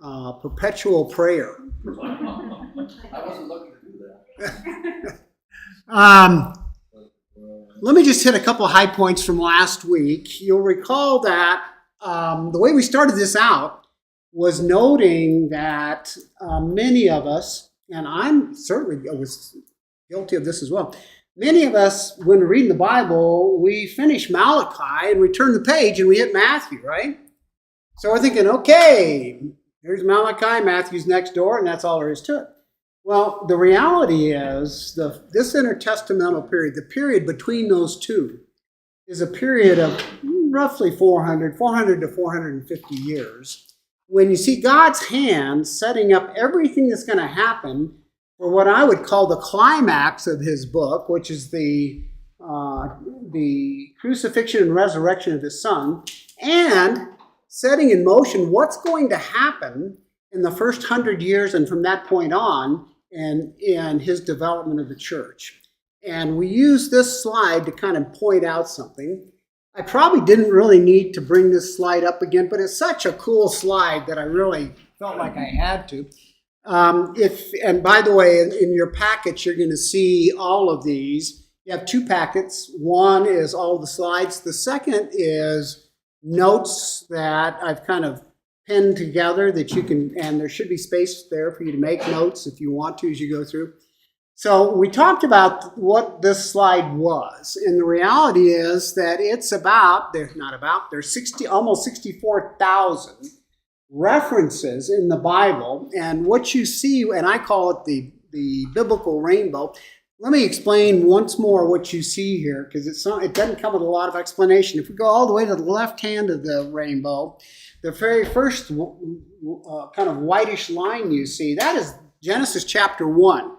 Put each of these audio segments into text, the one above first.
perpetual prayer. I wasn't looking to do that. Let me just hit a couple of high points from last week. You'll recall that the way we started this out was noting that many of us, and I'm certainly was guilty of this as well, many of us, when reading the Bible, we finish Malachi and we turn the page and we hit Matthew, right? So we're thinking, okay, here's Malachi, Matthew's next door, and that's all there is to it. Well, the reality is this intertestamental period, the period between those two, is a period of roughly 400 to 450 years, when you see God's hand setting up everything that's going to happen for what I would call the climax of his book, which is the crucifixion and resurrection of his son, and setting in motion what's going to happen in the first 100 years and from that point on in his development of the church. And we use this slide to kind of point out something. I probably didn't really need to bring this slide up again, but it's such a cool slide that I really felt like I had to. And by the way, in your packets, you're going to see all of these. You have two packets. One is all the slides. The second is notes that I've kind of pinned together that you can, and there should be space there for you to make notes if you want to as you go through. So we talked about what this slide was, and the reality is that it's there's almost 64,000 references in the Bible, and what you see, and I call it the biblical rainbow. Let me explain once more what you see here, because it doesn't come with a lot of explanation. If we go all the way to the left hand of the rainbow, the very first kind of whitish line you see, that is Genesis chapter 1.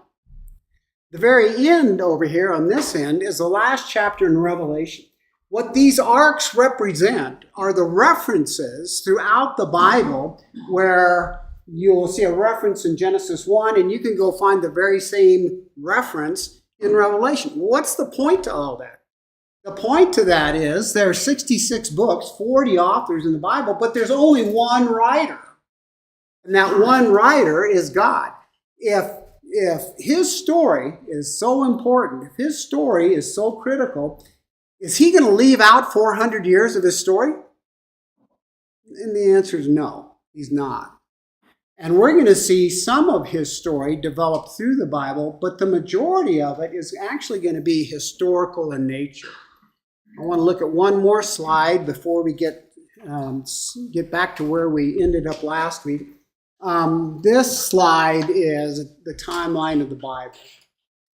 The very end over here on this end is the last chapter in Revelation. What these arcs represent are the references throughout the Bible where you'll see a reference in Genesis 1, and you can go find the very same reference in Revelation. What's the point to all that? The point to that is there are 66 books, 40 authors in the Bible, but there's only one writer. And that one writer is God. If his story is so important, if his story is so critical, is he going to leave out 400 years of his story? And the answer is no, he's not. And we're going to see some of his story develop through the Bible, but the majority of it is actually going to be historical in nature. I want to look at one more slide before we get back to where we ended up last week. This slide is the timeline of the Bible.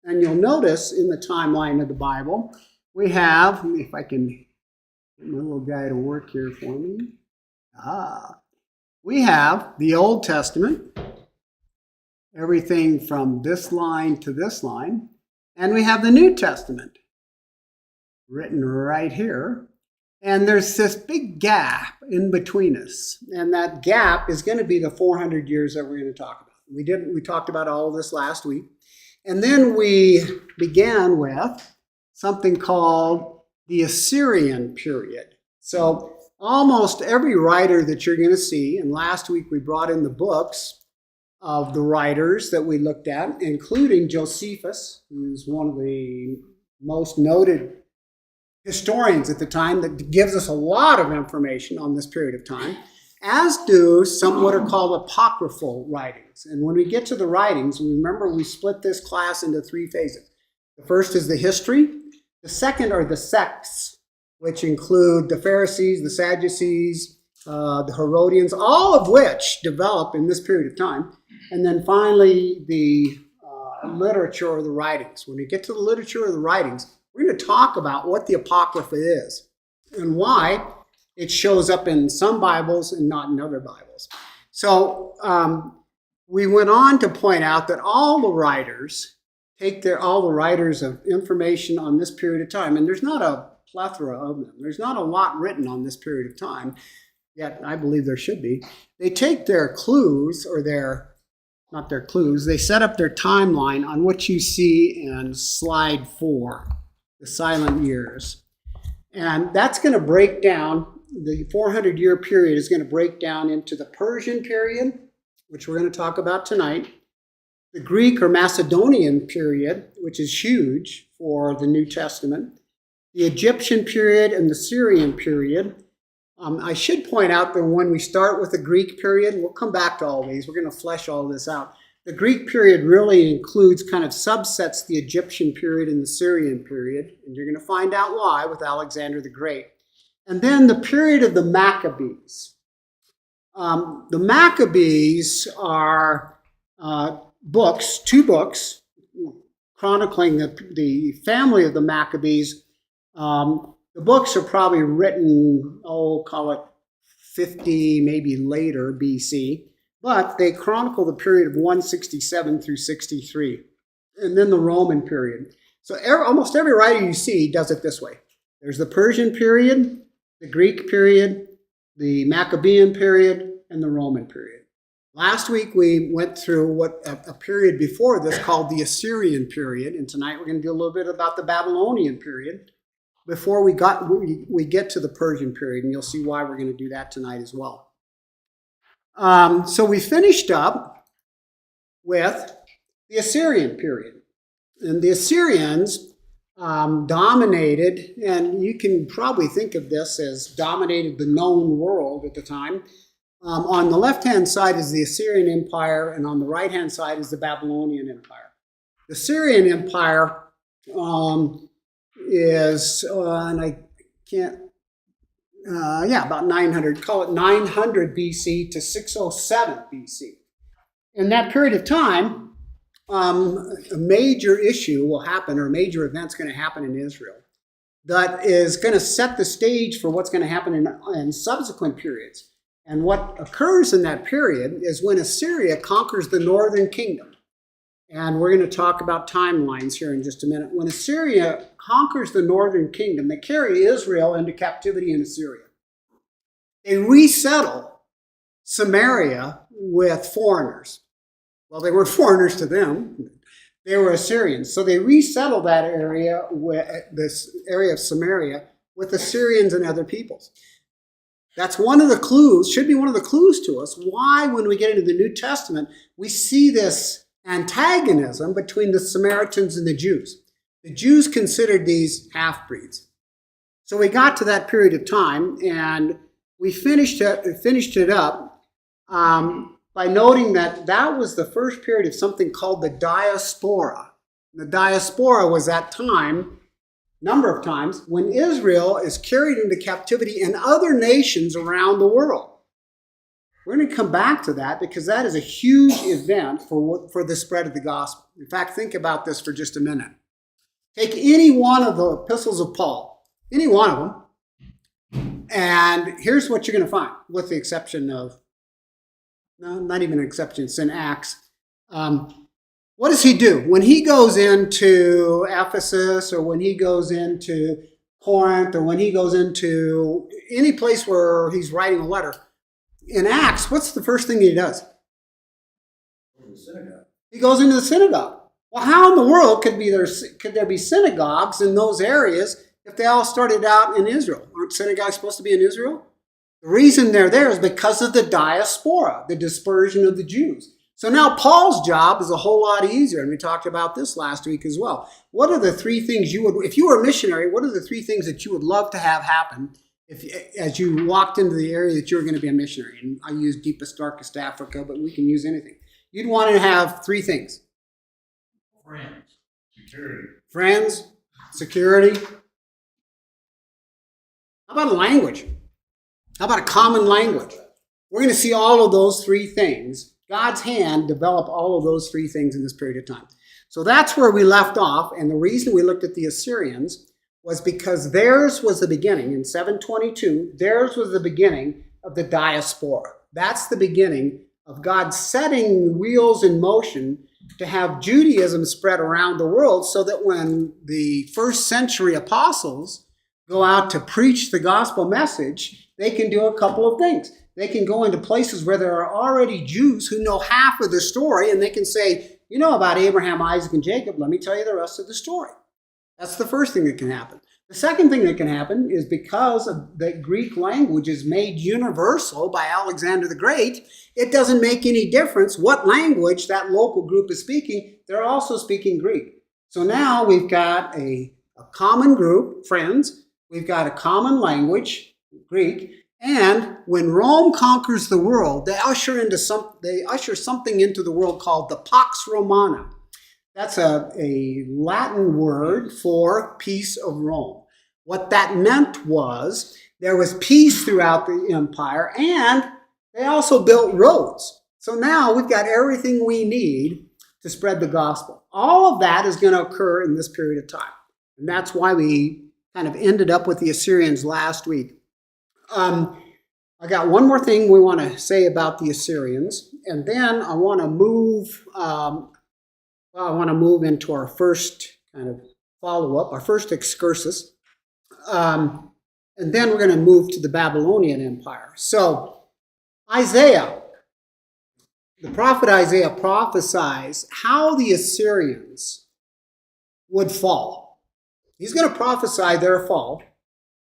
And you'll notice in the timeline of the Bible, we have, if I can get my little guy to work here for me. We have the Old Testament, everything from this line to this line, and we have the New Testament, written right here. And there's this big gap in between us. And that gap is going to be the 400 years that we're going to talk about. We talked about all of this last week. And then we began with something called the Assyrian period. So almost every writer that you're going to see, and last week we brought in the books of the writers that we looked at, including Josephus, who's one of the most noted historians at the time that gives us a lot of information on this period of time, as do some what are called apocryphal writings. And when we get to the writings, remember we split this class into three phases. The first is the history. The second are the sects, which include the Pharisees, the Sadducees, the Herodians, all of which develop in this period of time. And then finally, the literature or the writings. When we get to the literature or the writings, we're going to talk about what the Apocrypha is and why it shows up in some Bibles and not in other Bibles. So we went on to point out that all the writers of information on this period of time, and there's not a plethora of them. There's not a lot written on this period of time, yet I believe there should be. They take their clues, or they set up their timeline on what you see in slide 4, the silent years. And that's going to break down, the 400-year period is going to break down into the Persian period, which we're going to talk about tonight, the Greek or Macedonian period, which is huge for the New Testament, the Egyptian period, and the Syrian period. I should point out that when we start with the Greek period, we'll come back to all these. We're going to flesh all this out. The Greek period really includes kind of subsets the Egyptian period and the Syrian period, and you're going to find out why with Alexander the Great. And then the period of the Maccabees. The Maccabees are two books chronicling the family of the Maccabees. The books are probably written, call it 50, maybe later BC, but they chronicle the period of 167 through 63, and then the Roman period. So almost every writer you see does it this way. There's the Persian period, the Greek period, the Maccabean period, and the Roman period. Last week we went through a period before this called the Assyrian period, and tonight we're going to do a little bit about the Babylonian period before we get to the Persian period, and you'll see why we're going to do that tonight as well. So we finished up with the Assyrian period. And the Assyrians dominated, and you can probably think of this as dominated the known world at the time. On the left-hand side is the Assyrian Empire, and on the right-hand side is the Babylonian Empire. The Assyrian Empire is, and I can't, about 900, call it 900 BC to 607 BC. In that period of time, a major issue will happen, or a major event's going to happen in Israel that is going to set the stage for what's going to happen in subsequent periods. And what occurs in that period is when Assyria conquers the northern kingdom. And we're going to talk about timelines here in just a minute. When Assyria conquers the northern kingdom, they carry Israel into captivity in Assyria. They resettle Samaria with foreigners. Well, they weren't foreigners to them. They were Assyrians. So they resettle that area, this area of Samaria, with Assyrians and other peoples. That's one of the clues, should be one of the clues to us, why when we get into the New Testament, we see this antagonism between the Samaritans and the Jews. The Jews considered these half-breeds. So we got to that period of time, and we finished it up by noting that that was the first period of something called the diaspora. The diaspora was that time, number of times, when Israel is carried into captivity in other nations around the world. We're going to come back to that because that is a huge event for the spread of the gospel. In fact, think about this for just a minute. Take any one of the epistles of Paul, any one of them, and here's what you're going to find, with the exception of, no, not even an exception, it's in Acts. What does he do? When he goes into Ephesus, or when he goes into Corinth, or when he goes into any place where he's writing a letter, in Acts, what's the first thing he does? He goes into the synagogue. Well, how in the world could there be synagogues in those areas if they all started out in Israel? Aren't synagogues supposed to be in Israel? The reason they're there is because of the diaspora, the dispersion of the Jews. So now Paul's job is a whole lot easier, and we talked about this last week as well. What are the three things if you were a missionary, what are the three things that you would love to have happen as you walked into the area that you were going to be a missionary? And I use deepest, darkest Africa, but we can use anything. You'd want to have three things. Friends, security. How about a language? How about a common language? We're going to see all of those three things. God's hand develop all of those three things in this period of time. So that's where we left off, and the reason we looked at the Assyrians was because theirs was the beginning. In 722, theirs was the beginning of the diaspora. That's the beginning of God setting the wheels in motion to have Judaism spread around the world, so that when the first century apostles go out to preach the gospel message, they can do a couple of things. They can go into places where there are already Jews who know half of the story, and they can say, you know about Abraham, Isaac, and Jacob, let me tell you the rest of the story. That's the first thing that can happen. The second thing that can happen is because of the Greek language is made universal by Alexander the Great, it doesn't make any difference what language that local group is speaking. They're also speaking Greek. So now we've got a common group, friends. We've got a common language, Greek. And when Rome conquers the world, they usher something into the world called the Pax Romana. That's a Latin word for peace of Rome. What that meant was there was peace throughout the empire, and they also built roads. So now we've got everything we need to spread the gospel. All of that is going to occur in this period of time. And that's why we kind of ended up with the Assyrians last week. I got one more thing we want to say about the Assyrians, and then I want to move into our first kind of follow-up, our first excursus. And then we're going to move to the Babylonian Empire. So Isaiah, the prophet Isaiah prophesies how the Assyrians would fall. He's going to prophesy their fall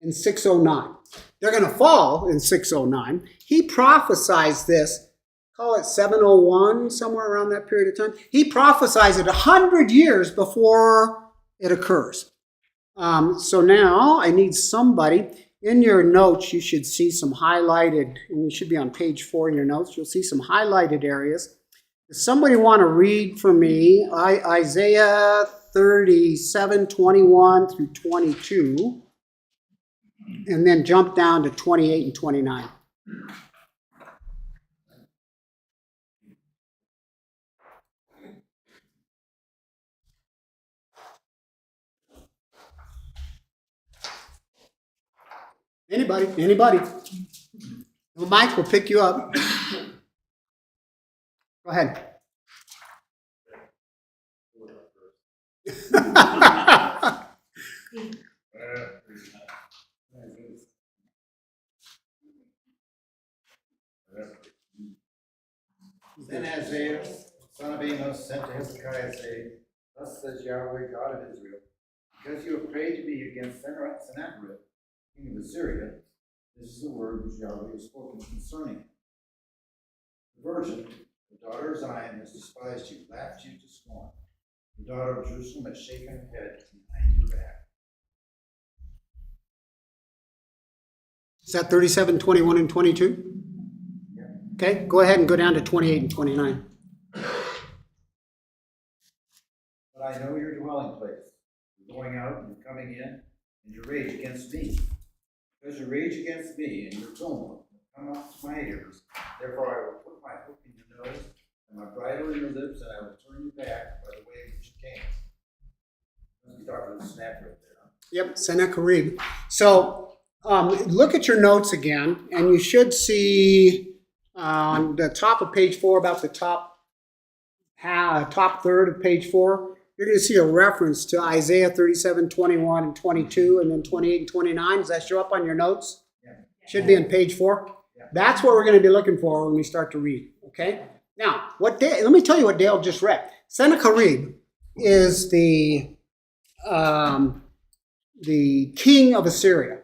in 609. They're going to fall in 609. He prophesies this, call it 701, somewhere around that period of time. He prophesies it 100 years before it occurs. So now I need somebody. In your notes, you should see some highlighted, and it should be on page 4 in your notes. You'll see some highlighted areas. Does somebody want to read for me Isaiah 37, 21 through 22, and then jump down to 28 and 29. Anybody? The mic will pick you up. Go ahead. Then Isaiah, son of Amos, sent to Hezekiah, saying, Thus says Yahweh, God of Israel, because you have prayed to me against Sennacherib, king of Assyria, this is the word which Yahweh has spoken concerning him. The virgin, the daughter of Zion, has despised you, laughed you to scorn. The daughter of Jerusalem has shaken her head behind your back. Is that 37, 21, and 22? Yeah. Okay, go ahead and go down to 28 and 29. But I know your dwelling place, your going out and your coming in, and your rage against me. Because you rage against me, and your tumult will come up to my ears. Therefore I will put my hook in your nose, and my bridle in your lips, and I will turn you back by the way in which you came. Let's talk about the snap right there. Huh? Yep, Sennacherib. So look at your notes again, and you should see on the top of page 4, about the top third of page 4, you're going to see a reference to Isaiah 37, 21, and 22, and then 28 and 29. Does that show up on your notes? Yeah. Should be on page 4. Yeah. That's what we're going to be looking for when we start to read. Okay? Now, let me tell you what Dale just read. Sennacherib is the king of Assyria.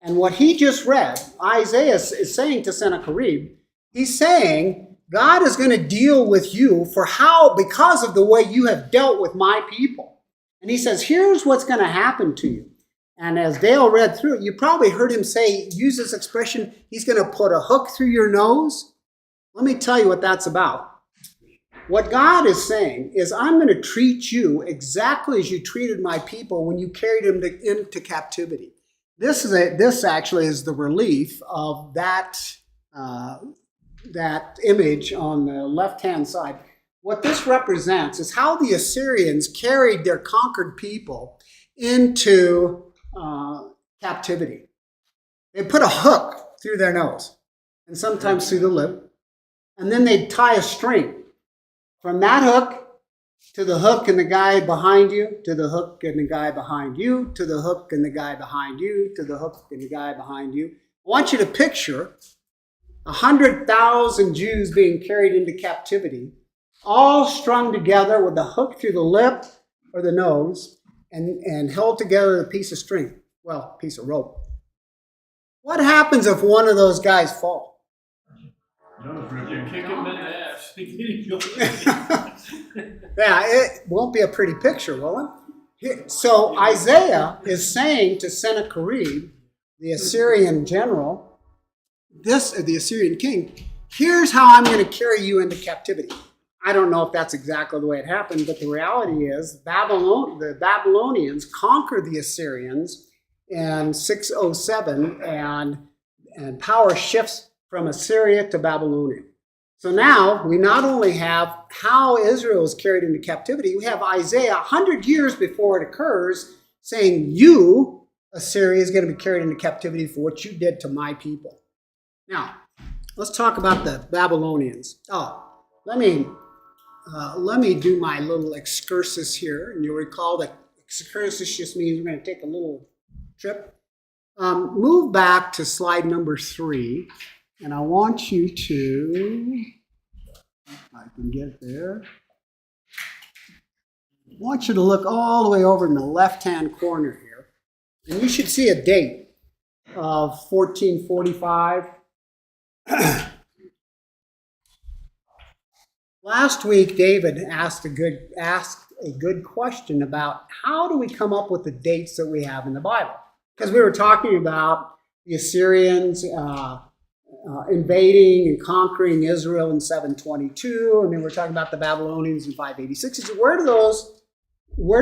And what he just read, Isaiah is saying to Sennacherib, he's saying, God is going to deal with you because of the way you have dealt with my people. And he says, here's what's going to happen to you. And as Dale read through it, you probably heard him use this expression, he's going to put a hook through your nose. Let me tell you what that's about. What God is saying is, I'm going to treat you exactly as you treated my people when you carried them into captivity. This actually is the relief of that image on the left-hand side. What this represents is how the Assyrians carried their conquered people into captivity. They put a hook through their nose, and sometimes through the lip, and then they'd tie a string from that hook to the hook and the guy behind you, to the hook and the guy behind you, to the hook and the guy behind you, to the hook and the guy behind you. I want you to picture 100,000 Jews being carried into captivity, all strung together with a hook through the lip or the nose, and held together with a piece of string. Well, a piece of rope. What happens if one of those guys fall? You kick him in the ass. Yeah, it won't be a pretty picture, will it? So Isaiah is saying to Sennacherib, the Assyrian general, the Assyrian king, here's how I'm going to carry you into captivity. I don't know if that's exactly the way it happened, but the reality is the Babylonians conquered the Assyrians in 607, and power shifts from Assyria to Babylonia. So now we not only have how Israel is carried into captivity, we have Isaiah 100 years before it occurs saying, you, Assyria, is going to be carried into captivity for what you did to my people. Now, let's talk about the Babylonians. Let me do my little excursus here. And you'll recall that excursus just means we're going to take a little trip. Move back to slide number 3. And I want you to, if I can get there, I want you to look all the way over in the left-hand corner here. And you should see a date of 1445. Last week, David asked a good question about how do we come up with the dates that we have in the Bible? Because we were talking about the Assyrians invading and conquering Israel in 722, and then we're talking about the Babylonians in 586. So where do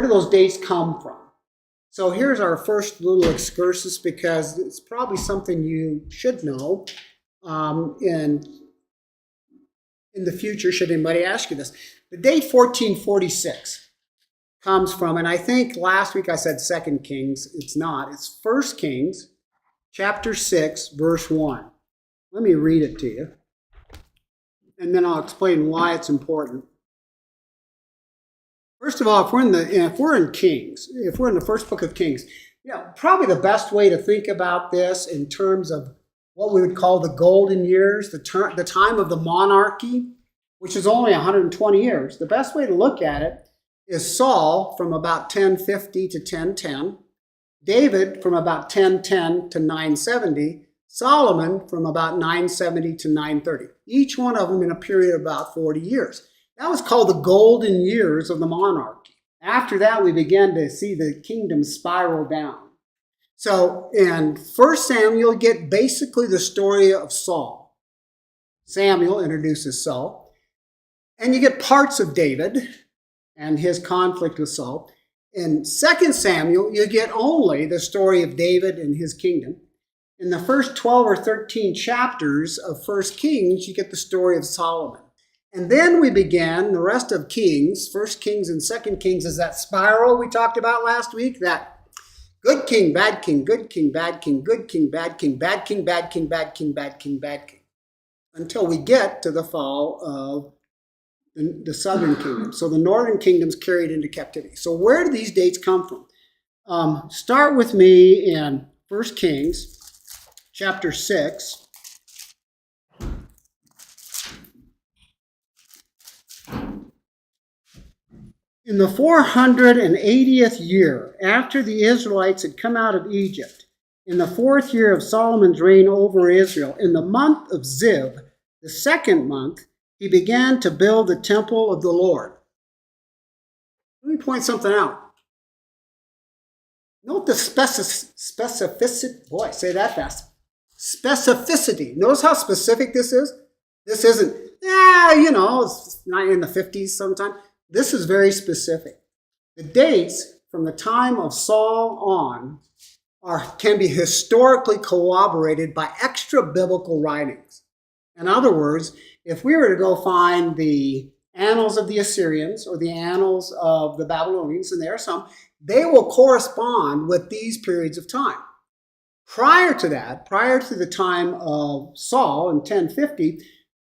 those dates come from? So here's our first little excursus, because it's probably something you should know in the future, should anybody ask you this. The date 1446 comes from, and I think last week I said 2 Kings. It's not. It's 1 Kings chapter 6, verse 1. Let me read it to you, and then I'll explain why it's important. First of all, if we're in Kings, if we're in the first book of Kings, probably the best way to think about this in terms of what we would call the golden years, the time of the monarchy, which is only 120 years. The best way to look at it is Saul from about 1050 to 1010, David from about 1010 to 970, Solomon from about 970 to 930. Each one of them in a period of about 40 years. That was called the golden years of the monarchy. After that, we began to see the kingdom spiral down. So in 1 Samuel, you get basically the story of Saul. Samuel introduces Saul. And you get parts of David and his conflict with Saul. In 2 Samuel, you get only the story of David and his kingdom. In the first 12 or 13 chapters of 1 Kings, you get the story of Solomon. And then we began the rest of Kings, 1 Kings and 2 Kings, is that spiral we talked about last week, that good king, bad king, good king, bad king, good king, bad king, bad king, bad king, bad king, bad king, bad king, until we get to the fall of the southern kingdom. So the northern kingdom's carried into captivity. So where do these dates come from? Start with me in 1 Kings chapter 6. In the 480th year, after the Israelites had come out of Egypt, in the 4th year of Solomon's reign over Israel, in the month of Ziv, the 2nd month, he began to build the temple of the Lord. Let me point something out. Note the specificity. Boy, say that fast. Specificity. Notice how specific this is? This isn't, it's not in the 50s sometime. This is very specific. The dates from the time of Saul on can be historically corroborated by extra biblical writings. In other words, if we were to go find the annals of the Assyrians or the annals of the Babylonians, and there are some, they will correspond with these periods of time. Prior to that, prior to the time of Saul in 1050,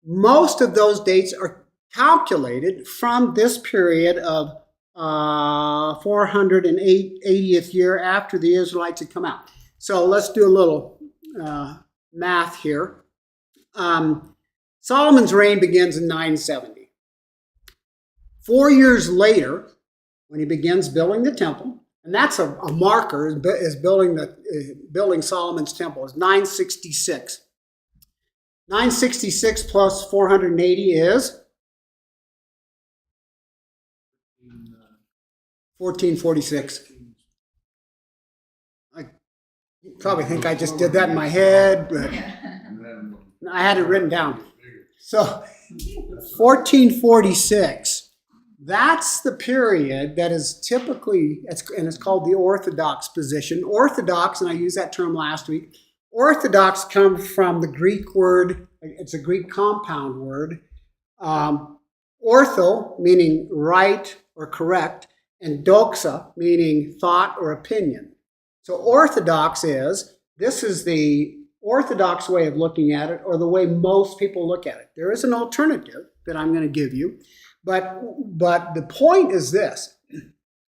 most of those dates are calculated from this period of 480th year after the Israelites had come out. So let's do a little math here. Solomon's reign begins in 970. 4 years later, when he begins building the temple, And that's a marker, is building Solomon's temple, is 966. 966 plus 480 is 1446. I probably think I just did that in my head, but I had it written down. So 1446. That's the period that is typically, and it's called the Orthodox position. Orthodox, and I used that term last week, Orthodox comes from the Greek word, it's a Greek compound word, ortho, meaning right or correct, and doxa, meaning thought or opinion. So Orthodox this is the Orthodox way of looking at it, or the way most people look at it. There is an alternative that I'm going to give you. But the point is this.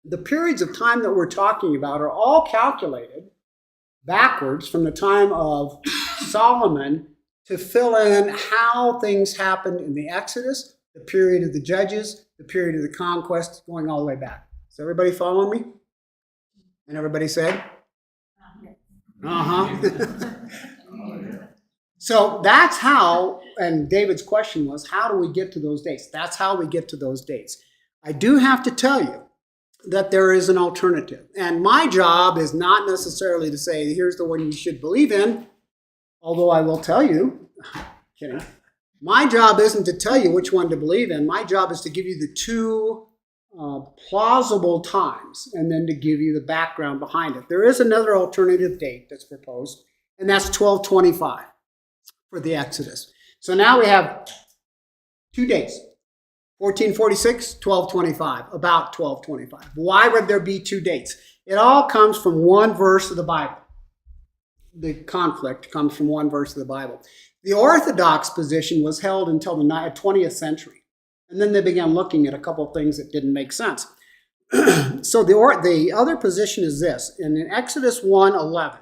The periods of time that we're talking about are all calculated backwards from the time of Solomon to fill in how things happened in the Exodus, the period of the Judges, the period of the conquest, going all the way back. Is everybody following me? And everybody said? Uh-huh. So that's how, and David's question was, how do we get to those dates? That's how we get to those dates. I do have to tell you that there is an alternative. And my job is not necessarily to say, here's the one you should believe in, although I will tell you, kidding. My job isn't to tell you which one to believe in. My job is to give you the two plausible times and then to give you the background behind it. There is another alternative date that's proposed, and that's 1225. For the Exodus. So now we have 2 days, 1446, 1225, about 1225. Why would there be 2 dates? It all comes from one verse of the Bible. The conflict comes from one verse of the Bible. The Orthodox position was held until the 20th century. And then they began looking at a couple of things that didn't make sense. So the other position is this. In Exodus 1:11,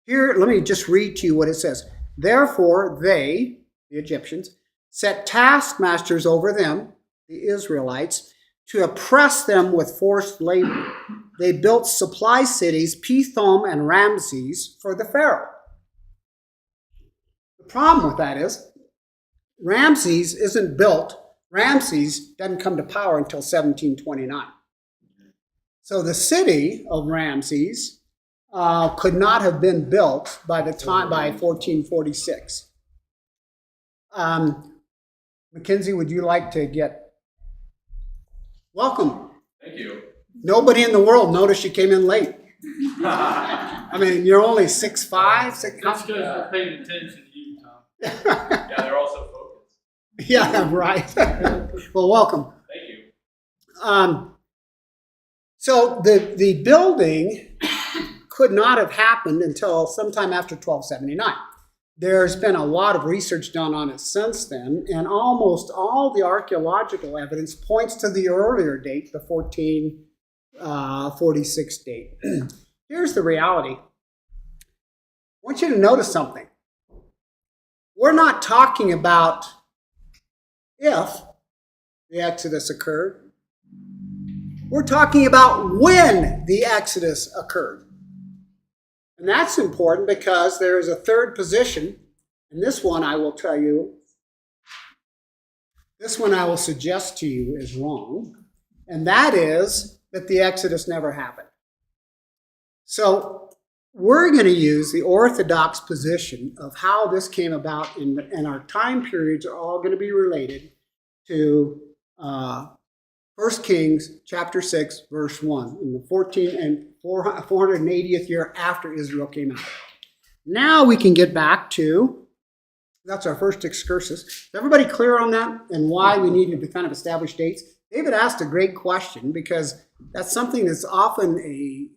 here, let me just read to you what it says. Therefore, they, the Egyptians, set taskmasters over them, the Israelites, to oppress them with forced labor. They built supply cities, Pithom and Ramses, for the Pharaoh. The problem with that is, Ramses isn't built. Ramses doesn't come to power until 1729. So the city of Ramses could not have been built by 1446. Mackenzie, would you like to get... Welcome. Thank you. Nobody in the world noticed you came in late. I mean, you're only 6'5", 6... That's because we're paying attention to you, Tom. Yeah, they're also focused. Yeah, right. Well, welcome. Thank you. So the building could not have happened until sometime after 1279. There's been a lot of research done on it since then, and almost all the archaeological evidence points to the earlier date, the 1446 date. Here's the reality. I want you to notice something. We're not talking about if the Exodus occurred. We're talking about when the Exodus occurred. And that's important because there is a third position, and this one I will tell you, this one I will suggest to you is wrong, and that is that the Exodus never happened. So we're going to use the Orthodox position of how this came about, and our time periods are all going to be related to 1 Kings chapter 6, verse 1, in the 480th year after Israel came out. Now we can get back to, that's our first excursus. Is everybody clear on that and why we needed to kind of establish dates? David asked a great question because that's something that's often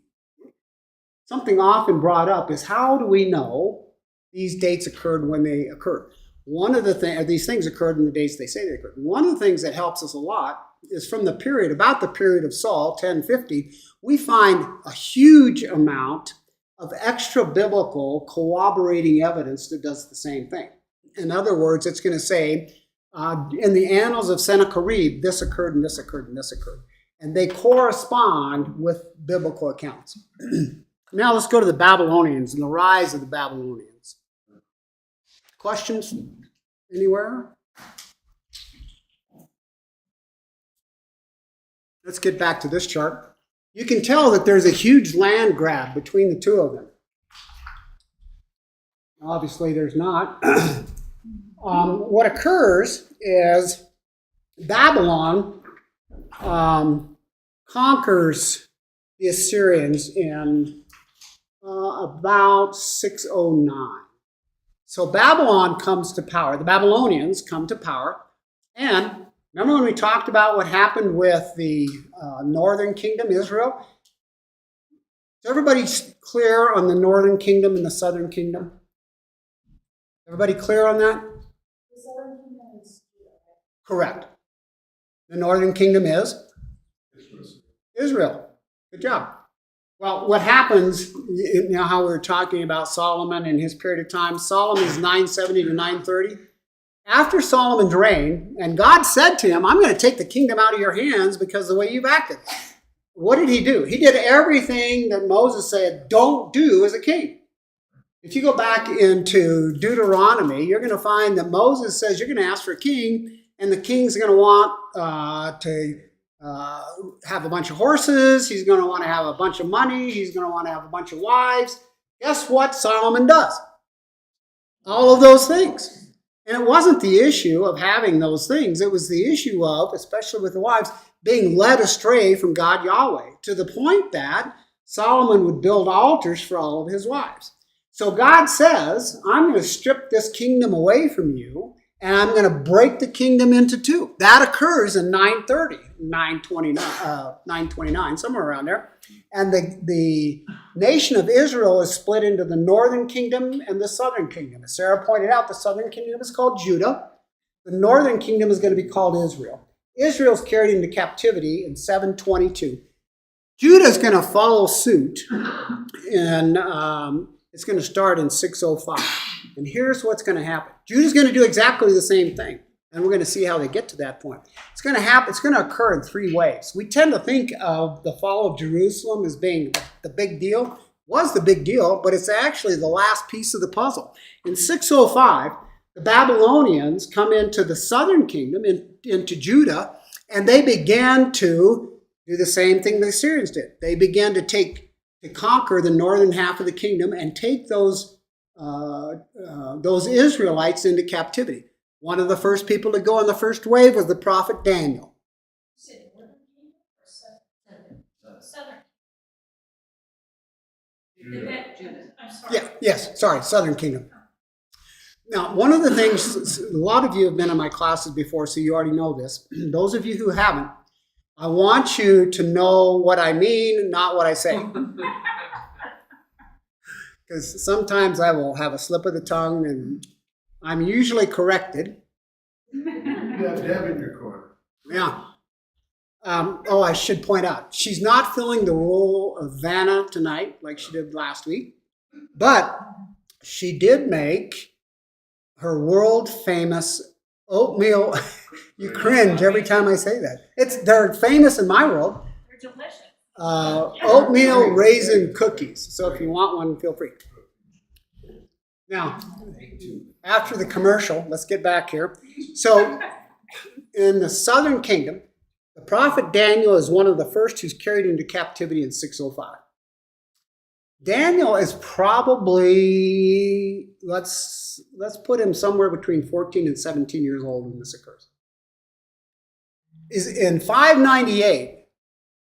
brought up is how do we know these dates occurred when they occurred? One of the things, these things occurred in the dates they say they occurred. One of the things that helps us a lot is from the period, about the period of Saul, 1050, we find a huge amount of extra biblical corroborating evidence that does the same thing. In other words, it's going to say, in the annals of Sennacherib, this occurred and this occurred and this occurred. and they correspond with biblical accounts. Now let's go to the Babylonians and the rise of the Babylonians. Questions anywhere? Let's get back to this chart. You can tell that there's a huge land grab between the two of them. Obviously, there's not. What occurs is Babylon conquers the Assyrians in about 609. So Babylon comes to power. The Babylonians come to power. And remember when we talked about what happened with the northern kingdom, Israel? Is everybody clear on the northern kingdom and the southern kingdom? Everybody clear on that? The southern kingdom is Judah, right? Correct. The northern kingdom is? Israel. Good job. Well, what happens, you know how we were talking about Solomon and his period of time? Solomon is 970 to 930. After Solomon's reign, and God said to him, I'm going to take the kingdom out of your hands because of the way you've acted. What did he do? He did everything that Moses said don't do as a king. If you go back into Deuteronomy, you're going to find that Moses says you're going to ask for a king, and the king's going to want to have a bunch of horses. He's going to want to have a bunch of money. He's going to want to have a bunch of wives. Guess what Solomon does? All of those things. And it wasn't the issue of having those things. It was the issue of, especially with the wives, being led astray from God Yahweh, to the point that Solomon would build altars for all of his wives. So God says, I'm going to strip this kingdom away from you, and I'm going to break the kingdom into two. That occurs in 930, 929, somewhere around there. And the nation of Israel is split into the northern kingdom and the southern kingdom. As Sarah pointed out, the southern kingdom is called Judah. The northern kingdom is going to be called Israel. Israel is carried into captivity in 722. Judah is going to follow suit, and it's going to start in 605. And here's what's going to happen. Judah's going to do exactly the same thing. And we're going to see how they get to that point. It's going to happen. It's going to occur in three waves. We tend to think of the fall of Jerusalem as being the big deal. It was the big deal, but it's actually the last piece of the puzzle. In 605, the Babylonians come into the southern kingdom, into Judah, and they began to do the same thing the Assyrians did. They began to conquer the northern half of the kingdom and take those Israelites into captivity. One of the first people to go on the first wave was the prophet Daniel. You said northern kingdom or southern? Judah. I'm sorry. Yeah, yes, sorry, southern kingdom. Now, one of the things, a lot of you have been in my classes before, so you already know this. Those of you who haven't, I want you to know what I mean, not what I say. Because sometimes I will have a slip of the tongue, and I'm usually corrected. You have Deb in your corner. Yeah. I should point out, she's not filling the role of Vanna tonight like she did last week, but she did make her world-famous oatmeal. You cringe every time I say that. They're famous in my world. They're delicious. Oatmeal raisin cookies. So if you want one, feel free. Now, after the commercial, let's get back here. So in the southern kingdom, the prophet Daniel is one of the first who's carried into captivity in 605. Daniel is probably, let's put him somewhere between 14 and 17 years old when this occurs. In 598,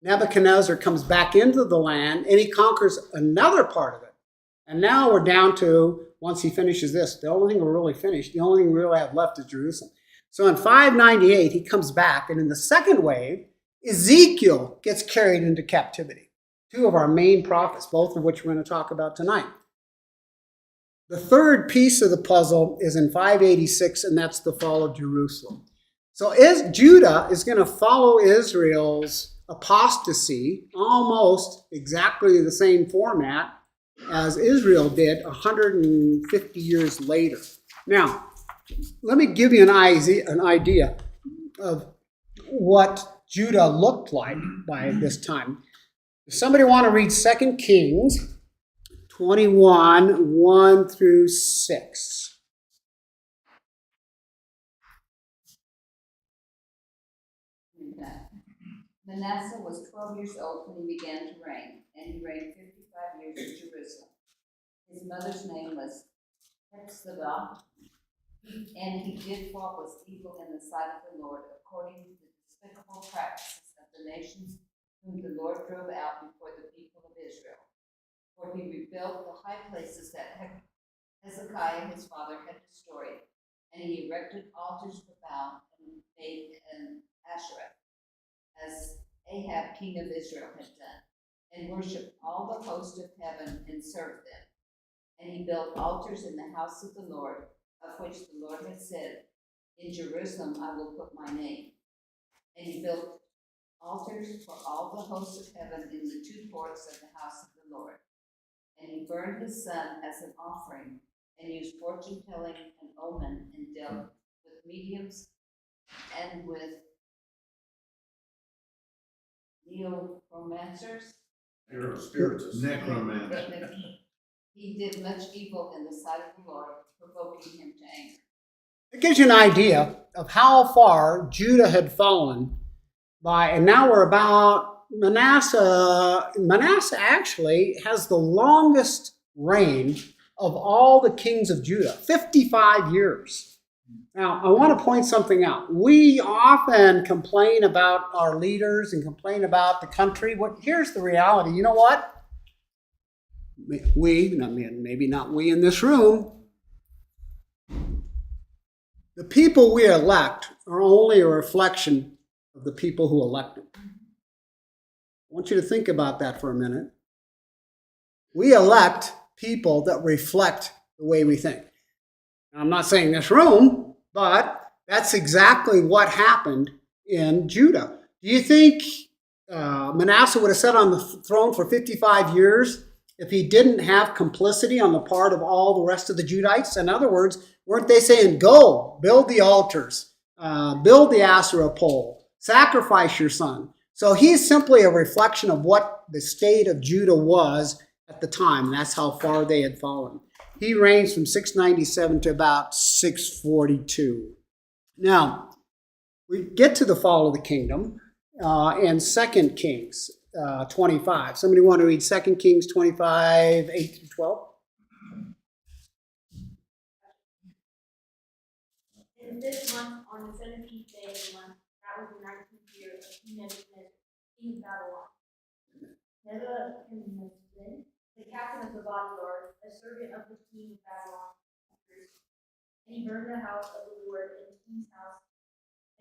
Nebuchadnezzar comes back into the land and he conquers another part of it. And now we're down to, once he finishes this, the only thing we're really finished, the only thing we really have left is Jerusalem. So in 598, he comes back, and in the second wave, Ezekiel gets carried into captivity. Two of our main prophets, both of which we're going to talk about tonight. The third piece of the puzzle is in 586, and that's the fall of Jerusalem. So Judah is going to follow Israel's apostasy almost exactly the same format as Israel did 150 years later. Now, let me give you an idea of what Judah looked like by this time. Does somebody want to read 2 Kings 21, 1 through 6? Manasseh was 12 years old when he began to reign, and he reigned 55 years in Jerusalem. His mother's name was Hepzibah, and he did what was evil in the sight of the Lord, according to the despicable practices of the nations whom the Lord drove out before the people of Israel. For he rebuilt the high places that Hezekiah his father had destroyed, and he erected altars for Baal and made an Asherah, as Ahab king of Israel had done, and worshipped all the host of heaven and served them. And he built altars in the house of the Lord, of which the Lord had said, in Jerusalem I will put my name. And he built altars for all the hosts of heaven in the two courts of the house of the Lord. And he burned his son as an offering, and used fortune telling and omen, and dealt with mediums and with neomancies. Necromancer. He did much evil in the sight of the Lord, provoking him to anger. It gives you an idea of how far Judah had fallen by, and now we're about Manasseh. Manasseh actually has the longest reign of all the kings of Judah, 55 years. Now, I want to point something out. We often complain about our leaders and complain about the country. Here's the reality. You know what? Maybe not we in this room, the people we elect are only a reflection of the people who elect them. I want you to think about that for a minute. We elect people that reflect the way we think. Now, I'm not saying this room, but that's exactly what happened in Judah. Do you think Manasseh would have sat on the throne for 55 years if he didn't have complicity on the part of all the rest of the Judites? In other words, weren't they saying, go, build the altars, build the Asherah pole, sacrifice your son? So he's simply a reflection of what the state of Judah was at the time, and that's how far they had fallen. He reigns from 697 to about 642. Now, we get to the fall of the kingdom in 2 Kings 25. Somebody want to read 2 Kings 25, 8 through 12? In this month, on the 17th day of the month, that was the 19th year of King Nebuchadnezzar, king of Babylon. Nebuchadnezzar, the captain of the bodyguard, a servant of the king of Babylon, and he burned the house of the Lord and the king's house,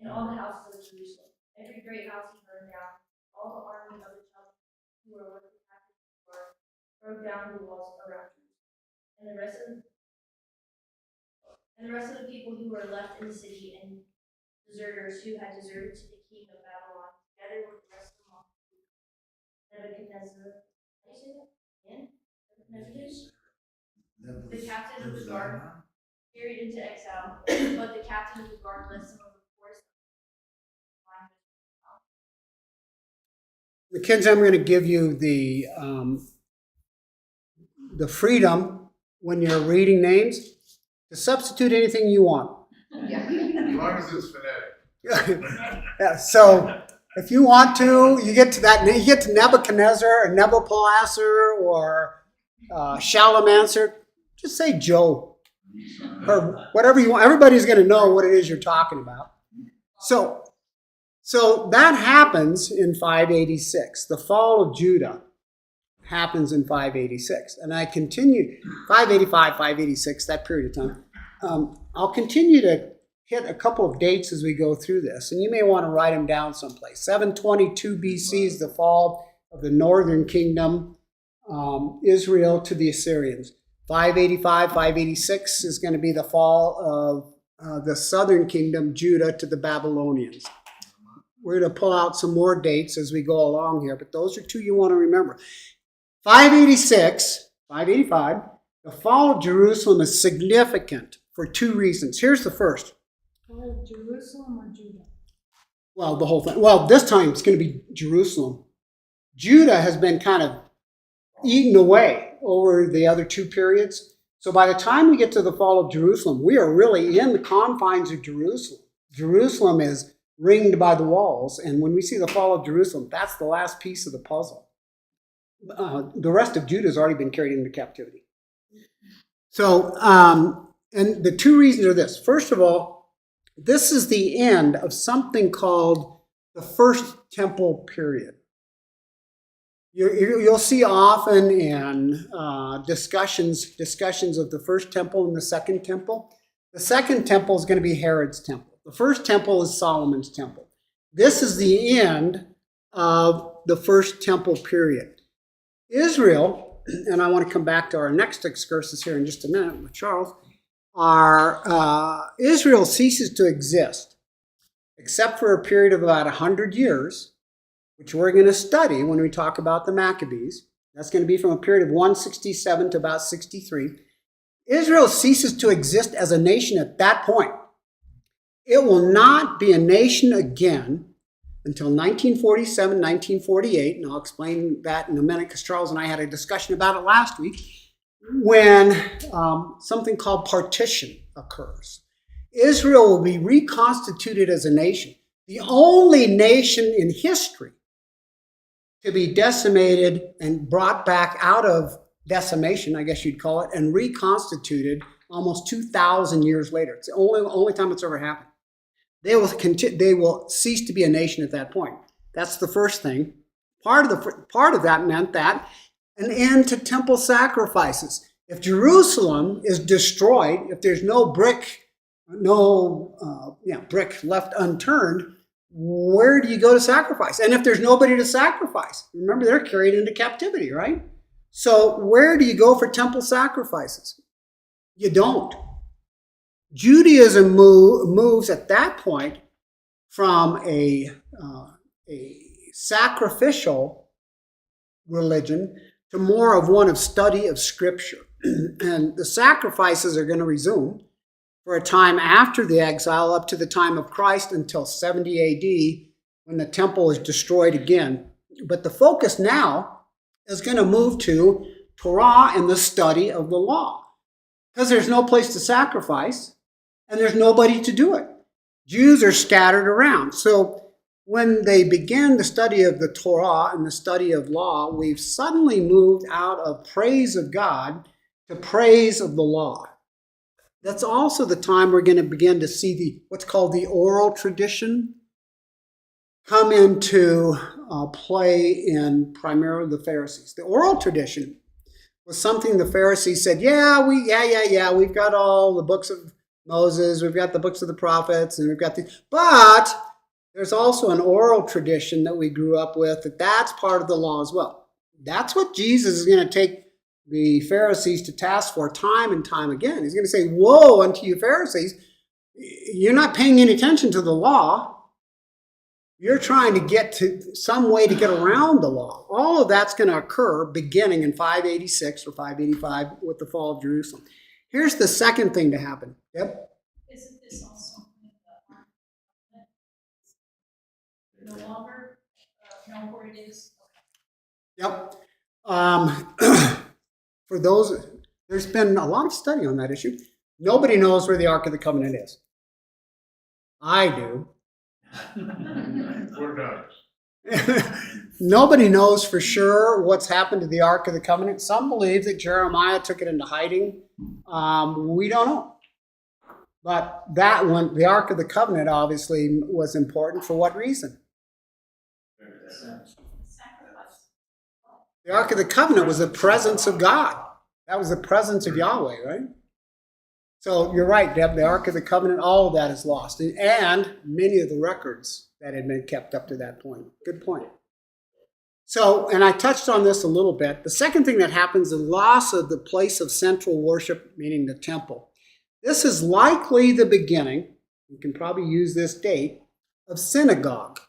and all the houses of Jerusalem. Every great house he burned down. All the army of the Chaldeans who were with the captain of the guard broke down the walls around Jerusalem. And the rest of the people who were left in the city, and deserters who had deserted to the king of Babylon, together with the rest of the multitude, Nebuchadnezzar, how do you say that? Nebuchadnezzar, the captain of the guard, carried into exile, but the captain of the guard led some of the force. Mackenzie, I'm going to give you the freedom when you're reading names to substitute anything you want. Yeah. As long as it's phonetic. Yeah, so if you want to, you get to Nebuchadnezzar or Nebuchadnezzar or Shalmaneser, just say Joe or whatever you want. Everybody's going to know what it is you're talking about. So that happens in 586. The fall of Judah happens in 586. And I continue, 585, 586, that period of time. I'll continue to hit a couple of dates as we go through this. And you may want to write them down someplace. 722 BC is the fall of the northern kingdom, Israel to the Assyrians. 585, 586 is going to be the fall of the southern kingdom, Judah, to the Babylonians. We're going to pull out some more dates as we go along here, but those are two you want to remember. 586, 585, the fall of Jerusalem is significant for two reasons. Here's the first. Jerusalem or Judah? Well, the whole thing. Well, this time it's going to be Jerusalem. Judah has been kind of eaten away over the other two periods. So by the time we get to the fall of Jerusalem, we are really in the confines of Jerusalem. Jerusalem is ringed by the walls. And when we see the fall of Jerusalem, that's the last piece of the puzzle. The rest of Judah has already been carried into captivity. So, and the two reasons are this. First of all, this is the end of something called the First Temple period. You'll see often in discussions of the First Temple and the Second Temple. The Second Temple is going to be Herod's temple. The First Temple is Solomon's temple. This is the end of the First Temple period. Israel, and I want to come back to our next excursus here in just a minute with Charles, Israel ceases to exist, except for a period of about 100 years, which we're going to study when we talk about the Maccabees. That's going to be from a period of 167 to about 63. Israel ceases to exist as a nation at that point. It will not be a nation again until 1947, 1948, and I'll explain that in a minute because Charles and I had a discussion about it last week, when something called partition occurs. Israel will be reconstituted as a nation, the only nation in history to be decimated and brought back out of decimation, I guess you'd call it, and reconstituted almost 2,000 years later. It's the only time it's ever happened. They will cease to be a nation at that point. That's the first thing. Part of that meant that an end to temple sacrifices. If Jerusalem is destroyed, if there's no brick left unturned, where do you go to sacrifice? And if there's nobody to sacrifice, remember they're carried into captivity, right? So where do you go for temple sacrifices? You don't. Judaism moves at that point from a sacrificial religion to more of one of study of Scripture. And the sacrifices are going to resume for a time after the exile up to the time of Christ until 70 AD when the temple is destroyed again. But the focus now is going to move to Torah and the study of the law because there's no place to sacrifice and there's nobody to do it. Jews are scattered around. So when they begin the study of the Torah and the study of law, we've suddenly moved out of praise of God to praise of the law. That's also the time we're going to begin to see what's called the oral tradition come into play in primarily the Pharisees. The oral tradition was something the Pharisees said, we've got all the books of Moses, we've got the books of the prophets, and we've got but there's also an oral tradition that we grew up with that's part of the law as well. That's what Jesus is going to take the Pharisees to task for time and time again. He's going to say, woe unto you Pharisees, you're not paying any attention to the law. You're trying to get to some way to get around the law. All of that's going to occur beginning in 586 or 585 with the fall of Jerusalem. Here's the second thing to happen. Yep. Isn't this also no longer know where it is? Yep. For those, there's been a lot of study on that issue. Nobody knows where the Ark of the Covenant is. I do. We're not. Nobody knows for sure what's happened to the Ark of the Covenant. Some believe that Jeremiah took it into hiding. We don't know. But that one, the Ark of the Covenant obviously was important. For what reason? The Ark of the Covenant was the presence of God. That was the presence of Yahweh, right? So you're right, Deb. The Ark of the Covenant, all of that is lost. And many of the records that had been kept up to that point. Good point. So, and I touched on this a little bit. The second thing that happens is the loss of the place of central worship, meaning the temple. This is likely the beginning, you can probably use this date, of synagogue.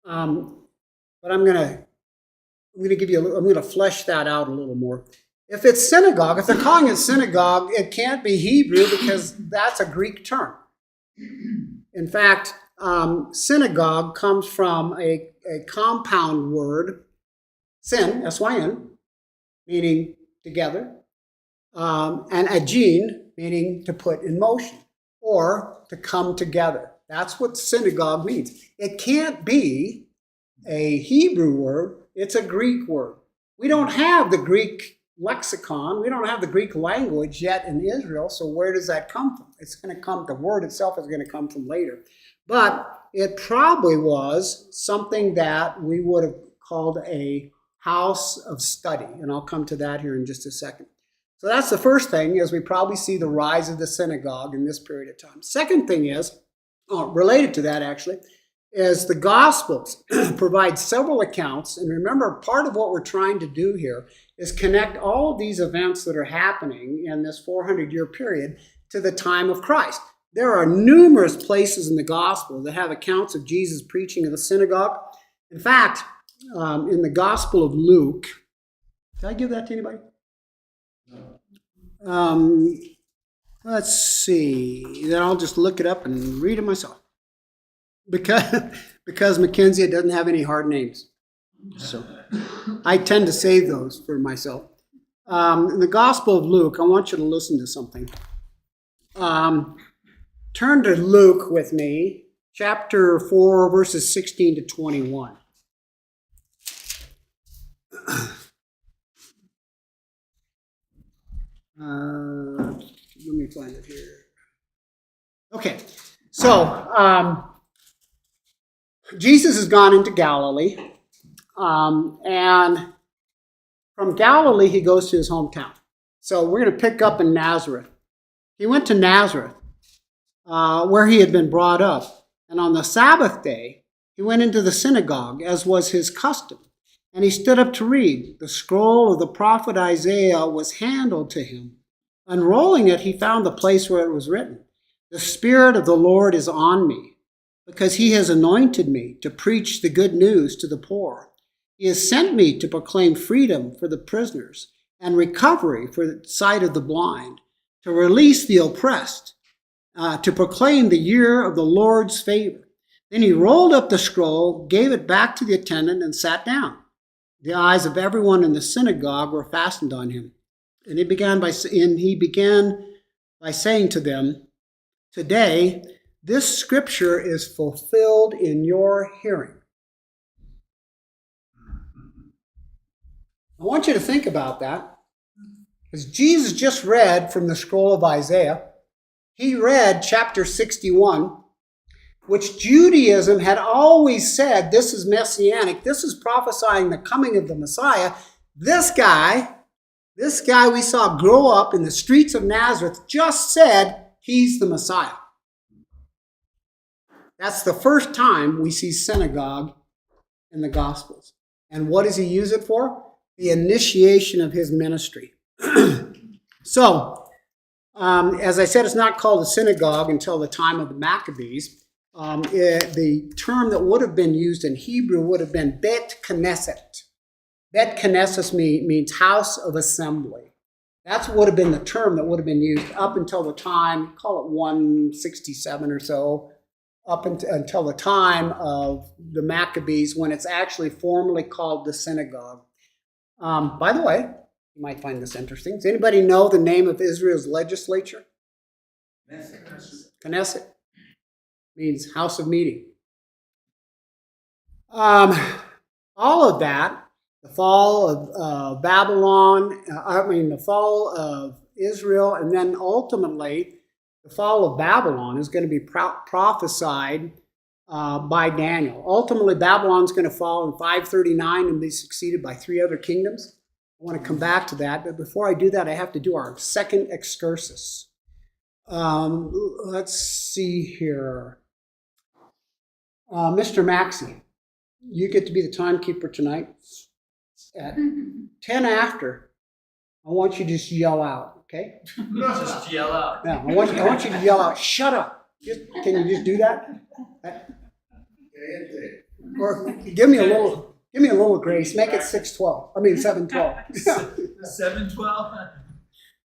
But I'm going to flesh that out a little more. If it's synagogue, if they're calling it synagogue, it can't be Hebrew because that's a Greek term. In fact, synagogue comes from a compound word, syn, S-Y-N, meaning together, and agene, meaning to put in motion or to come together. That's what synagogue means. It can't be a Hebrew word, it's a Greek word. We don't have the Greek lexicon, we don't have the Greek language yet in Israel, so where does that come from? It's going to come, the word itself is going to come from later. But it probably was something that we would have called a house of study, and I'll come to that here in just a second. So that's the first thing, is we probably see the rise of the synagogue in this period of time. Second thing is, related to that actually, is the Gospels provide several accounts. And remember, part of what we're trying to do here is connect all of these events that are happening in this 400-year period to the time of Christ. There are numerous places in the Gospel that have accounts of Jesus preaching in the synagogue. In fact, in the Gospel of Luke, did I give that to anybody? Let's see. Then I'll just look it up and read it myself. Because Mackenzie, it doesn't have any hard names. So I tend to save those for myself. In the Gospel of Luke, I want you to listen to something. Turn to Luke with me, chapter 4, verses 16 to 21. Let me find it here. Okay, so Jesus has gone into Galilee, and from Galilee he goes to his hometown. So we're going to pick up in Nazareth. He went to Nazareth, where he had been brought up, and on the Sabbath day he went into the synagogue, as was his custom, and he stood up to read. The scroll of the prophet Isaiah was handed to him. Unrolling it, he found the place where it was written, "The Spirit of the Lord is on me, because he has anointed me to preach the good news to the poor. He has sent me to proclaim freedom for the prisoners and recovery for the sight of the blind, to release the oppressed, to proclaim the year of the Lord's favor." Then he rolled up the scroll, gave it back to the attendant, and sat down. The eyes of everyone in the synagogue were fastened on him. And he began by saying to them, "Today, this scripture is fulfilled in your hearing." I want you to think about that, because Jesus just read from the scroll of Isaiah. He read chapter 61, which Judaism had always said, this is messianic, this is prophesying the coming of the Messiah. This guy we saw grow up in the streets of Nazareth just said he's the Messiah. That's the first time we see synagogue in the Gospels. And what does he use it for? The initiation of his ministry. So, as I said, it's not called a synagogue until the time of the Maccabees. The term that would have been used in Hebrew would have been Bet Knesset. Bet Knesset means house of assembly. That's would have been the term that would have been used up until the time, call it 167 or so, up until the time of the Maccabees, when it's actually formally called the synagogue. By the way, you might find this interesting. Does anybody know the name of Israel's legislature? Knesset. Means house of meeting. All of that, the fall of Babylon, the fall of Israel, and then ultimately the fall of Babylon is going to be prophesied by Daniel. Ultimately, Babylon's going to fall in 539 and be succeeded by 3 other kingdoms. I want to come back to that, but before I do that, I have to do our second excursus. Let's see here. Mr. Maxey, you get to be the timekeeper tonight. At 10 after, I want you to just yell out, okay? Just yell out. Yeah, I want you to yell out, "Shut up!" Can you just do that? Or give me a little grace. Make it 6:12. 7:12. 7:12.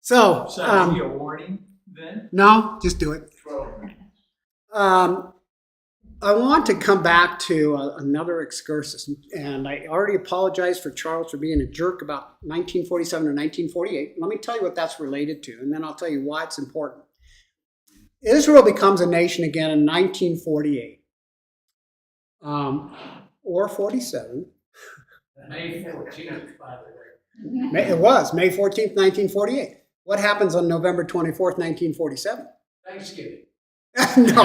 So, Should I give you a warning then? no, just do it. I want to come back to another excursus, and I already apologized for Charles for being a jerk about 1947 or 1948. Let me tell you what that's related to, and then I'll tell you why it's important. Israel becomes a nation again in 1948, or 47. May 14th, by the way. It was May 14th, 1948. What happens on November 24th, 1947? Thanksgiving. No.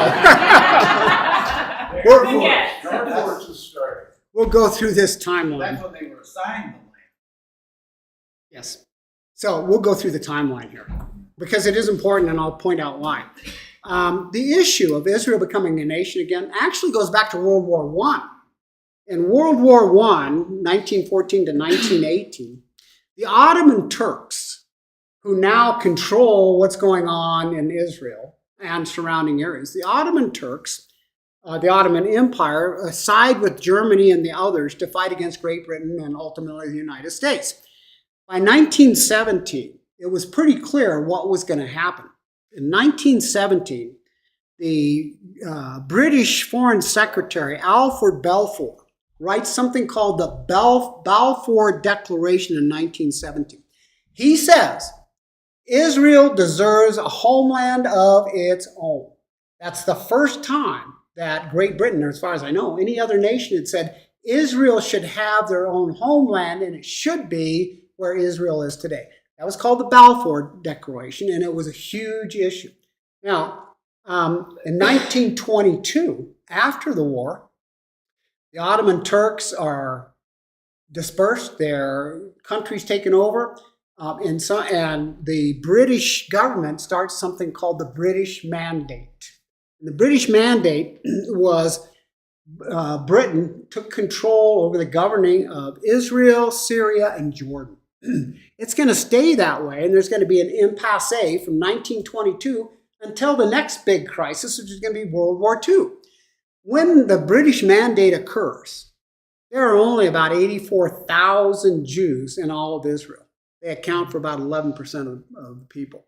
Our force is starting. We'll go through this timeline. That's when they were assigned the land. Yes. So we'll go through the timeline here because it is important, and I'll point out why. The issue of Israel becoming a nation again actually goes back to World War I. In World War I, 1914 to 1918, the Ottoman Turks, who now control what's going on in Israel and surrounding areas, the Ottoman Turks, the Ottoman Empire, side with Germany and the others to fight against Great Britain and ultimately the United States. By 1917, it was pretty clear what was going to happen. In 1917, the British Foreign Secretary, Alfred Balfour, writes something called the Balfour Declaration in 1917. He says, Israel deserves a homeland of its own. That's the first time that Great Britain, or as far as I know, any other nation had said Israel should have their own homeland and it should be where Israel is today. That was called the Balfour Declaration, and it was a huge issue. Now, in 1922, after the war, the Ottoman Turks are dispersed, their country's taken over, and the British government starts something called the British Mandate. And the British Mandate was Britain took control over the governing of Israel, Syria, and Jordan. It's going to stay that way, and there's going to be an impasse from 1922 until the next big crisis, which is going to be World War II. When the British Mandate occurs, there are only about 84,000 Jews in all of Israel. They account for about 11% of the people.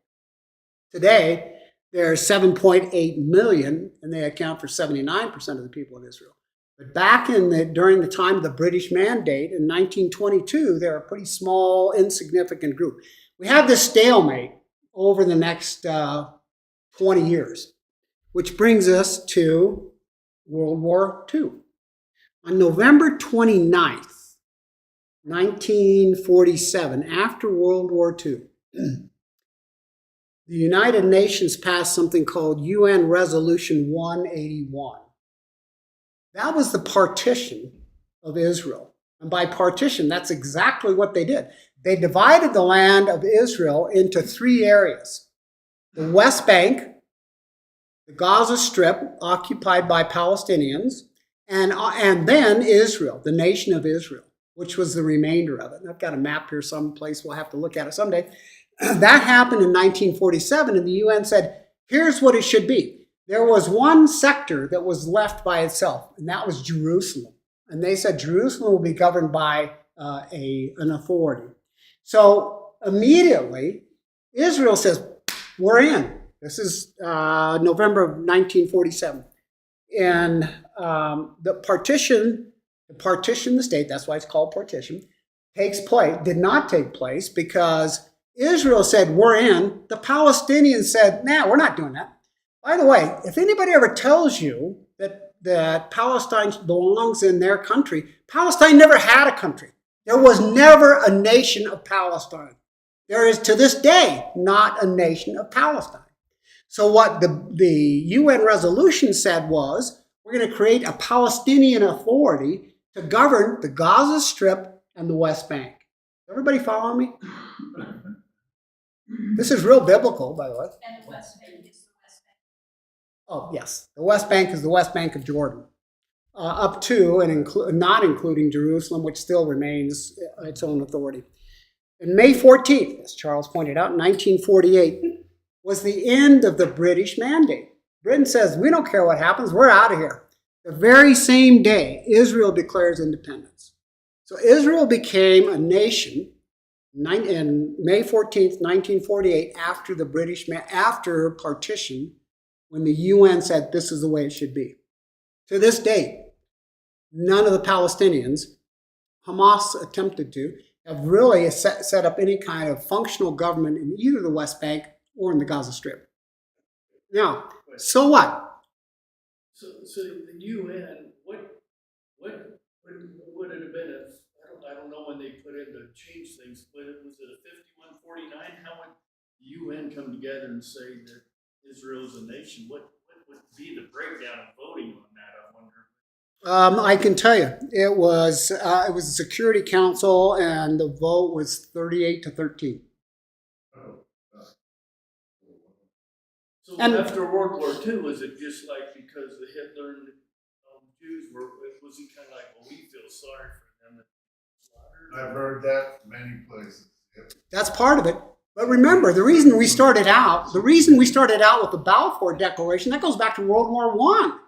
Today, there are 7.8 million, and they account for 79% of the people in Israel. But back during the time of the British Mandate in 1922, they're a pretty small, insignificant group. We have this stalemate over the next 20 years, which brings us to World War II. On November 29th, 1947, after World War II, the United Nations passed something called UN Resolution 181. That was the partition of Israel. And by partition, that's exactly what they did. They divided the land of Israel into three areas. The West Bank, the Gaza Strip, occupied by Palestinians, and then Israel, the nation of Israel, which was the remainder of it. And I've got a map here someplace. We'll have to look at it someday. That happened in 1947, and the UN said, here's what it should be. There was one sector that was left by itself, and that was Jerusalem. And they said Jerusalem will be governed by an authority. So immediately, Israel says, we're in. This is November of 1947. And the partition, the state, that's why it's called partition, did not take place because Israel said, we're in. The Palestinians said, nah, we're not doing that. By the way, if anybody ever tells you that Palestine belongs in their country, Palestine never had a country. There was never a nation of Palestine. There is to this day not a nation of Palestine. So what the UN resolution said was, we're going to create a Palestinian authority to govern the Gaza Strip and the West Bank. Everybody follow me? This is real biblical, by the way. And the West Bank is the West Bank. Oh, yes. The West Bank is the West Bank of Jordan, up to and not including Jerusalem, which still remains its own authority. And May 14th, as Charles pointed out, in 1948, was the end of the British Mandate. Britain says, we don't care what happens, we're out of here. The very same day, Israel declares independence. So Israel became a nation in May 14th, 1948, after partition, when the UN said this is the way it should be. To this day, none of the Palestinians, Hamas attempted to, have really set up any kind of functional government in either the West Bank or in the Gaza Strip. Now, so what? So the UN, what would it have been if, I don't know when they put in to change things, but was it a 51-49? How would the UN come together and say that Israel's a nation? What would be the breakdown of voting on that, I wonder? I can tell you, it was the Security Council, and the vote was 38-13. So And- after World War II, was it just like because the Hitler and Jews was it kind of like, well, we feel sorry for them that slaughtered? I've heard that many places. Yep. That's part of it. But remember, the reason we started out with the Balfour Declaration, that goes back to World War I.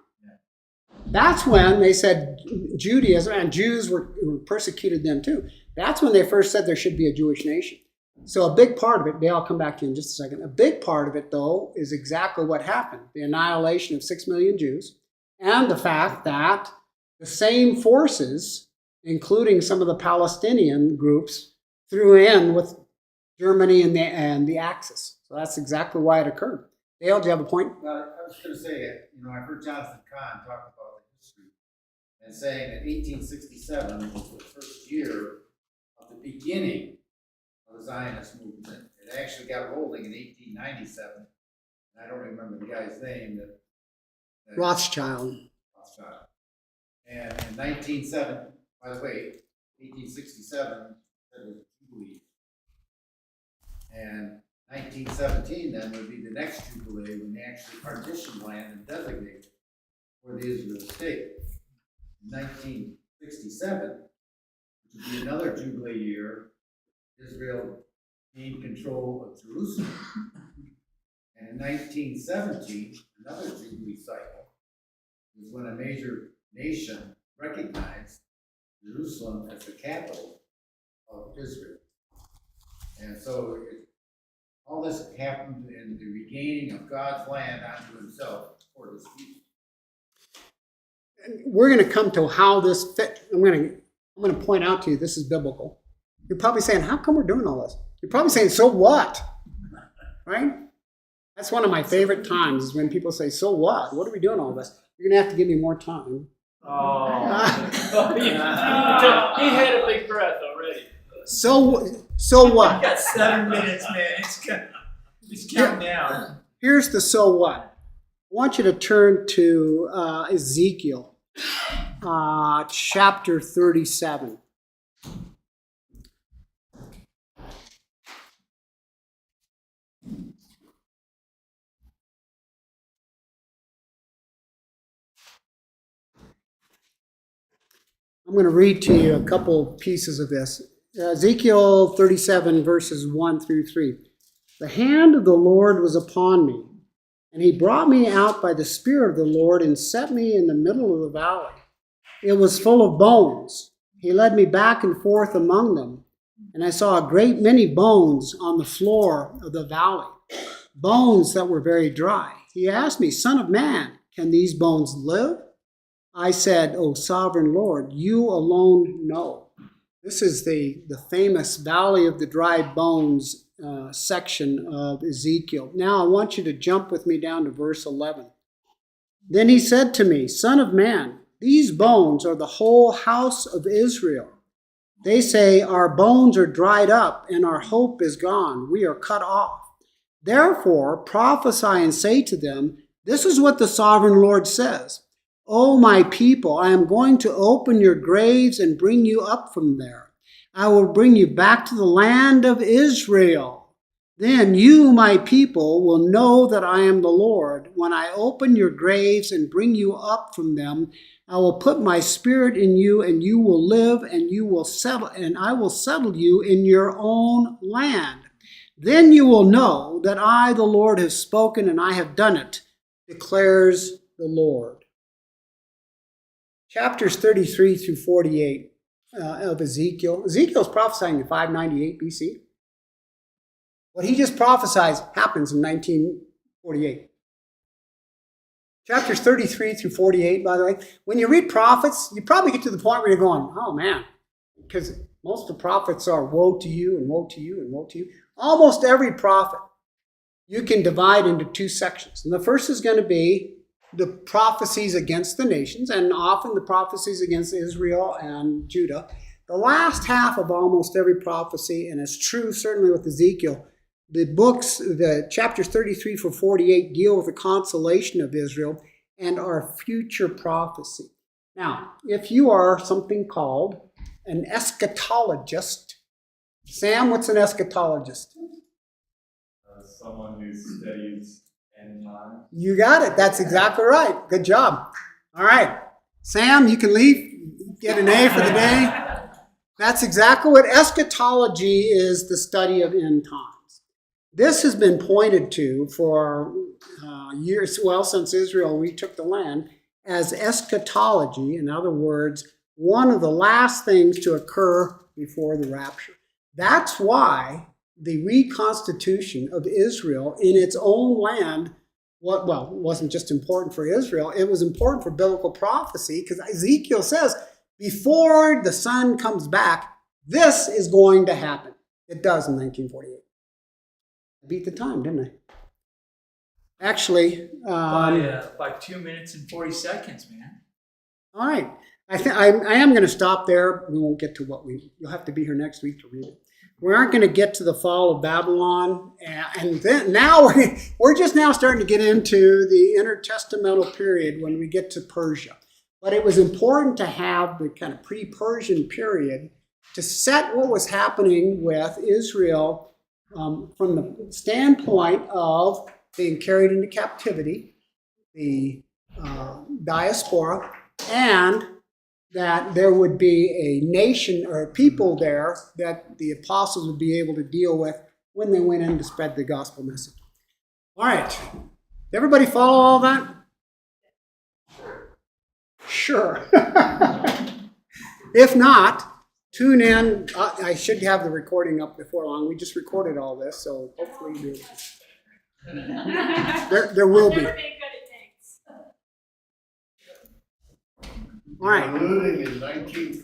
That's when they said Judaism, and Jews were persecuted then too. That's when they first said there should be a Jewish nation. So a big part of it, Dale, I'll come back to you in just a second. A big part of it, though, is exactly what happened. The annihilation of 6 million Jews, and the fact that the same forces, including some of the Palestinian groups, threw in with Germany and the Axis. So that's exactly why it occurred. Dale, do you have a point? Well, I was going to say, I've heard Jonathan Kahn talk about the history and saying that 1867 was the first year of the beginning of the Zionist movement. It actually got rolling in 1897. And I don't remember the guy's name. That Rothschild. Rothschild. And in 1907, by the way, 1867, that was Jubilee. And 1917 then would be the next Jubilee when they actually partitioned land and designated for the Israel state. In 1967, which would be another Jubilee year, Israel gained control of Jerusalem. And in 1917, another Jubilee cycle, is when a major nation recognized Jerusalem as the capital of Israel. And so all this happened in the regaining of God's land onto himself for his people. We're going to come to how this fit. I'm going to point out to you this is biblical. You're probably saying, how come we're doing all this? You're probably saying, so what? Right? That's one of my favorite times is when people say, so what? What are we doing all this? You're going to have to give me more time. Oh. He had a big breath already. So You what? got 7 minutes, man. It's counting down. Here's the so what. I want you to turn to Ezekiel chapter 37. I'm going to read to you a couple pieces of this. Ezekiel 37, verses 1 through 3. The hand of the Lord was upon me, and he brought me out by the Spirit of the Lord and set me in the middle of the valley. It was full of bones. He led me back and forth among them, and I saw a great many bones on the floor of the valley, bones that were very dry. He asked me, Son of man, can these bones live? I said, O sovereign Lord, you alone know. This is the famous Valley of the Dry Bones section of Ezekiel. Now I want you to jump with me down to verse 11. Then he said to me, Son of man, these bones are the whole house of Israel. They say, our bones are dried up and our hope is gone. We are cut off. Therefore prophesy and say to them, this is what the sovereign Lord says. O my people, I am going to open your graves and bring you up from there. I will bring you back to the land of Israel. Then you, my people, will know that I am the Lord. When I open your graves and bring you up from them, I will put my spirit in you, and you will live, and you will settle, and I will settle you in your own land. Then you will know that I, the Lord, have spoken, and I have done it, declares the Lord. Chapters 33 through 48 of Ezekiel. Ezekiel is prophesying in 598 BC. What he just prophesies happens in 1948. Chapters 33 through 48, by the way. When you read prophets, you probably get to the point where you're going, oh man, because most of the prophets are woe to you and woe to you and woe to you. Almost every prophet you can divide into two sections. And the first is going to be the prophecies against the nations, and often the prophecies against Israel and Judah. The last half of almost every prophecy, and it's true certainly with Ezekiel, the books, the chapters 33 through 48 deal with the consolation of Israel and our future prophecy. Now, if you are something called an eschatologist, Sam, what's an eschatologist? Someone who studies end time. You got it. That's exactly right. Good job. All right. Sam, you can leave. Get an A for the day. That's exactly what eschatology is, the study of end times. This has been pointed to for years, well, since Israel retook the land, as eschatology. In other words, one of the last things to occur before the rapture. That's why the reconstitution of Israel in its own land, wasn't just important for Israel, it was important for biblical prophecy, because Ezekiel says, before the sun comes back, this is going to happen. It does in 1948. I beat the time, didn't I? Actually, by 2 minutes and 40 seconds, man. all right. I am going to stop there. We won't get to you'll have to be here next week to read it. We aren't going to get to the fall of Babylon, and then now we're just now starting to get into the intertestamental period when we get to Persia. But it was important to have the kind of pre-Persian period to set what was happening with Israel from the standpoint of being carried into captivity, the diaspora, and that there would be a nation or a people there that the apostles would be able to deal with when they went in to spread the gospel message. All right. Did everybody follow all that? Sure. If not, tune in. I should have the recording up before long. We just recorded all this, so hopefully you do. There will be. Alluding in 19